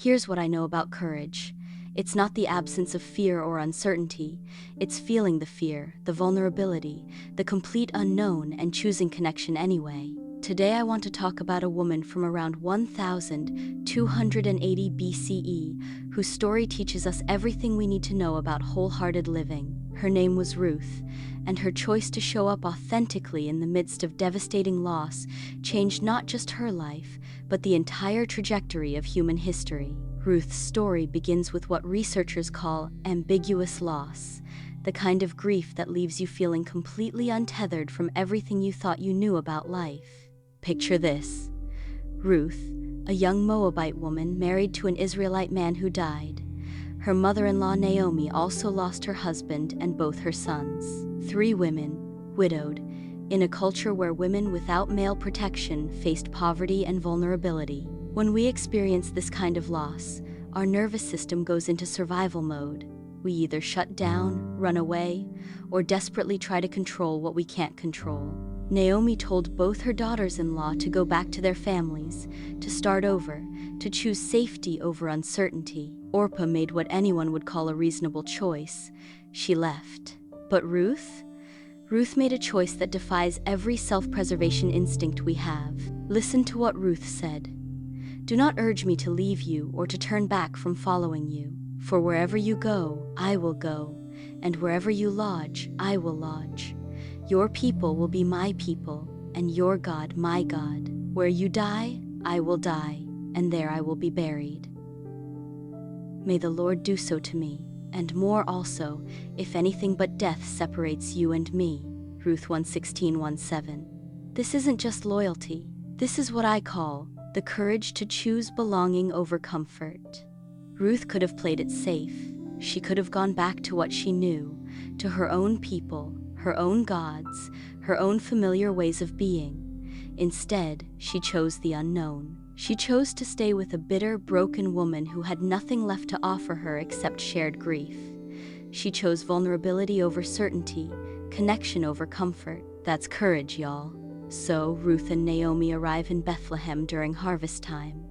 Here's what I know about courage. It's not the absence of fear or uncertainty. It's feeling the fear, the vulnerability, the complete unknown, and choosing connection anyway. Today I want to talk about a woman from around 1280 BCE whose story teaches us everything we need to know about wholehearted living. Her name was Ruth, and her choice to show up authentically in the midst of devastating loss changed not just her life, but the entire trajectory of human history. Ruth's story begins with what researchers call ambiguous loss, the kind of grief that leaves you feeling completely untethered from everything you thought you knew about life. Picture this: Ruth, a young Moabite woman married to an Israelite man who died. Her mother-in-law Naomi also lost her husband and both her sons. 3 women, widowed, in a culture where women without male protection faced poverty and vulnerability. When we experience this kind of loss, our nervous system goes into survival mode. We either shut down, run away, or desperately try to control what we can't control. Naomi told both her daughters-in-law to go back to their families, to start over, to choose safety over uncertainty. Orpah made what anyone would call a reasonable choice. She left. But Ruth? Ruth made a choice that defies every self-preservation instinct we have. Listen to what Ruth said. "Do not urge me to leave you or to turn back from following you. For wherever you go, I will go, and wherever you lodge, I will lodge. Your people will be my people, and your God my God. Where you die, I will die, and there I will be buried. May the Lord do so to me, and more also, if anything but death separates you and me." Ruth 1:16-17. This isn't just loyalty. This is what I call the courage to choose belonging over comfort. Ruth could have played it safe. She could have gone back to what she knew, to her own people, her own gods, her own familiar ways of being. Instead, she chose the unknown. She chose to stay with a bitter, broken woman who had nothing left to offer her except shared grief. She chose vulnerability over certainty, connection over comfort. That's courage, y'all. So, Ruth and Naomi arrive in Bethlehem during harvest time.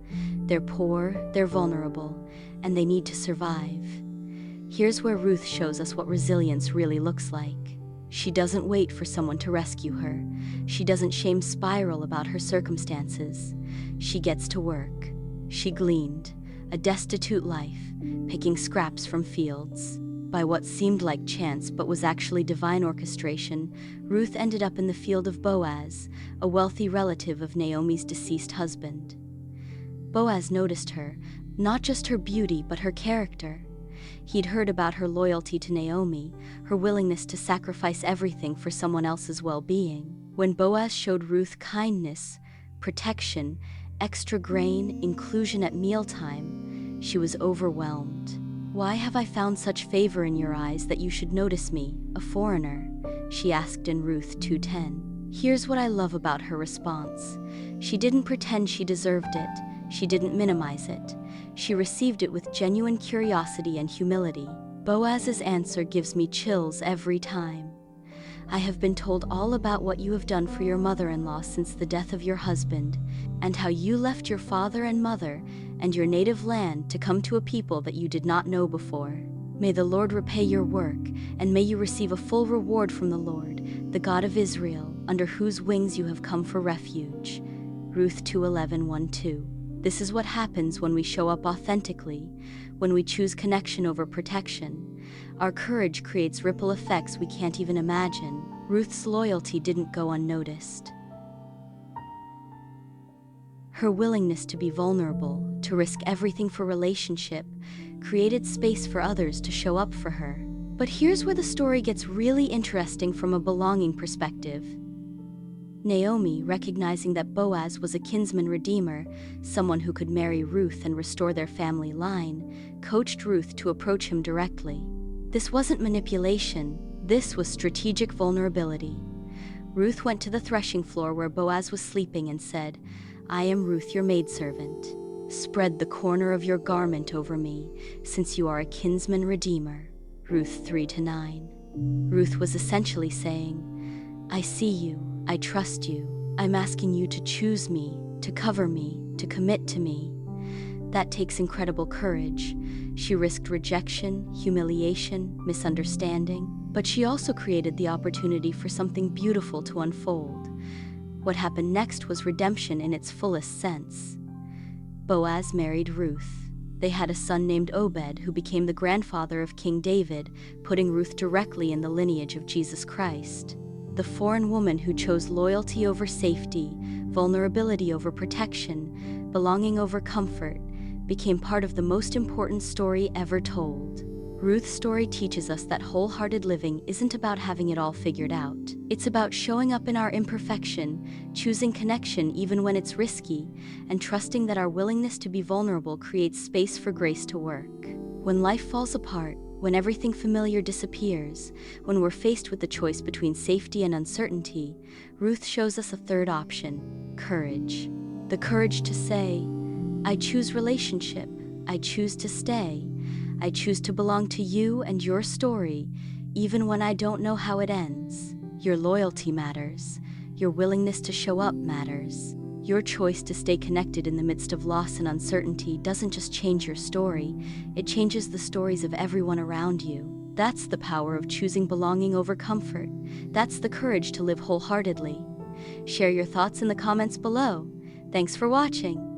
They're poor, they're vulnerable, and they need to survive. Here's where Ruth shows us what resilience really looks like. She doesn't wait for someone to rescue her. She doesn't shame spiral about her circumstances. She gets to work. She gleaned, a destitute life, picking scraps from fields. By what seemed like chance but was actually divine orchestration, Ruth ended up in the field of Boaz, a wealthy relative of Naomi's deceased husband. Boaz noticed her, not just her beauty but her character. He'd heard about her loyalty to Naomi, her willingness to sacrifice everything for someone else's well-being. When Boaz showed Ruth kindness, protection, extra grain, inclusion at mealtime, she was overwhelmed. "Why have I found such favor in your eyes that you should notice me, a foreigner?" she asked in Ruth 2:10. Here's what I love about her response. She didn't pretend she deserved it. She didn't minimize it. She received it with genuine curiosity and humility. Boaz's answer gives me chills every time. "I have been told all about what you have done for your mother-in-law since the death of your husband, and how you left your father and mother and your native land to come to a people that you did not know before. May the Lord repay your work, and may you receive a full reward from the Lord, the God of Israel, under whose wings you have come for refuge." Ruth 2:11-1-2. This is what happens when we show up authentically, when we choose connection over protection. Our courage creates ripple effects we can't even imagine. Ruth's loyalty didn't go unnoticed. Her willingness to be vulnerable, to risk everything for relationship, created space for others to show up for her. But here's where the story gets really interesting from a belonging perspective. Naomi, recognizing that Boaz was a kinsman redeemer, someone who could marry Ruth and restore their family line, coached Ruth to approach him directly. This wasn't manipulation, this was strategic vulnerability. Ruth went to the threshing floor where Boaz was sleeping and said, "I am Ruth, your maidservant. Spread the corner of your garment over me, since you are a kinsman redeemer." Ruth 3-9. Ruth was essentially saying, "I see you, I trust you, I'm asking you to choose me, to cover me, to commit to me." That takes incredible courage. She risked rejection, humiliation, misunderstanding, but she also created the opportunity for something beautiful to unfold. What happened next was redemption in its fullest sense. Boaz married Ruth. They had a son named Obed, who became the grandfather of King David, putting Ruth directly in the lineage of Jesus Christ. The foreign woman who chose loyalty over safety, vulnerability over protection, belonging over comfort, became part of the most important story ever told. Ruth's story teaches us that wholehearted living isn't about having it all figured out. It's about showing up in our imperfection, choosing connection even when it's risky, and trusting that our willingness to be vulnerable creates space for grace to work. When life falls apart, when everything familiar disappears, when we're faced with the choice between safety and uncertainty, Ruth shows us a third option: courage. The courage to say, I choose relationship, I choose to stay, I choose to belong to you and your story, even when I don't know how it ends. Your loyalty matters. Your willingness to show up matters. Your choice to stay connected in the midst of loss and uncertainty doesn't just change your story, it changes the stories of everyone around you. That's the power of choosing belonging over comfort. That's the courage to live wholeheartedly. Share your thoughts in the comments below. Thanks for watching.